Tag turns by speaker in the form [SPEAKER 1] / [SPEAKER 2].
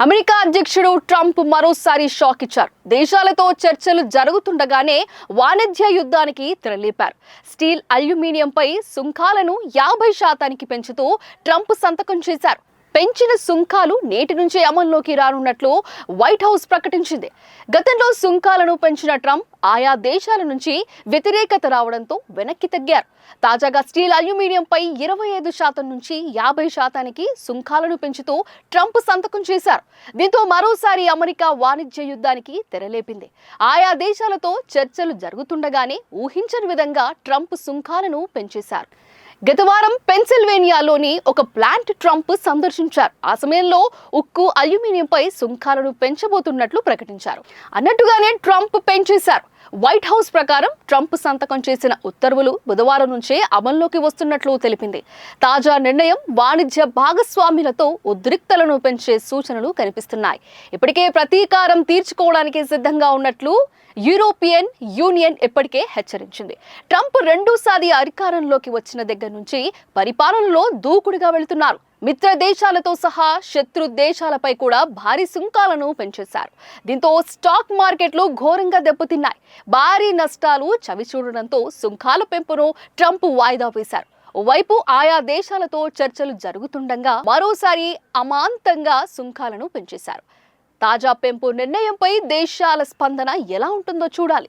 [SPEAKER 1] America అధ్యక్షుడు Trump మరోసారి shock ఇచ్చారు. దేశాలతో చర్చలు జరుగుతుండగానే వాణిజ్య యుద్ధానికి తెరలేపారు. స్టీల్, అల్యూమినియంపై సుంకాలను 50% పెంచుతూ ట్రంప్ సంతకం చేశారు. పెంచిన సుంకాలు నేటి నుంచే అమల్లోకి రానున్నట్లు వైట్ హౌస్ ప్రకటించింది. గతంలో సుంకాలను పెంచిన ట్రంప్ ఆయా దేశాల నుంచి వ్యతిరేకత రావడంతో వెనక్కి తగ్గారు. తాజాగా స్టీల్, అల్యూమినియంపై 25% నుంచి 50% సుంకాలను పెంచుతూ ట్రంప్ సంతకం చేశారు. దీంతో మరోసారి అమెరికా వాణిజ్య యుద్ధానికి తెరలేపింది. ఆయా దేశాలతో చర్చలు జరుగుతుండగానే ఊహించని విధంగా ట్రంప్ సుంకాలను పెంచేశారు. గత వారం పెన్సిల్వేనియాలోని ఒక ప్లాంట్ ట్రంప్ సందర్శించారు. ఆ సమయంలో ఉక్కు, అల్యూమినియంపై సుంకాలను పెంచబోతున్నట్లు ప్రకటించారు. అన్నట్టుగానే ట్రంప్ పెంచేశారు. వైట్ హౌస్ ప్రకారం ట్రంప్ సంతకం చేసిన ఉత్తర్వులు బుధవారం నుంచే అమల్లోకి వస్తున్నట్లు తెలిపింది. తాజా నిర్ణయం వాణిజ్య భాగస్వాములతో ఉద్రిక్తలను పెంచే సూచనలు కనిపిస్తున్నాయి. ఇప్పటికే ప్రతీకారం తీర్చుకోవడానికి సిద్ధంగా ఉన్నట్లు యూరోపియన్ యూనియన్ ఇప్పటికే హెచ్చరించింది. ట్రంప్ రెండోసారి అధికారంలోకి వచ్చిన దగ్గర నుంచి పరిపాలనలో దూకుడుగా వెళుతున్నారు. మిత్ర దేశాలతో సహా శత్రు దేశాలపై కూడా భారీ సుంకాలను పెంచేశారు. దీంతో స్టాక్ మార్కెట్లు ఘోరంగా దెబ్బతిన్నాయి. భారీ నష్టాలు చవిచూడడంతో సుంకాల పెంపును ట్రంప్ వాయిదా వేశారు. ఓవైపు ఆయా దేశాలతో చర్చలు జరుగుతుండగా మరోసారి అమాంతంగా సుంకాలను పెంచేశారు. తాజా పెంపు నిర్ణయంపై దేశాల స్పందన ఎలా ఉంటుందో చూడాలి.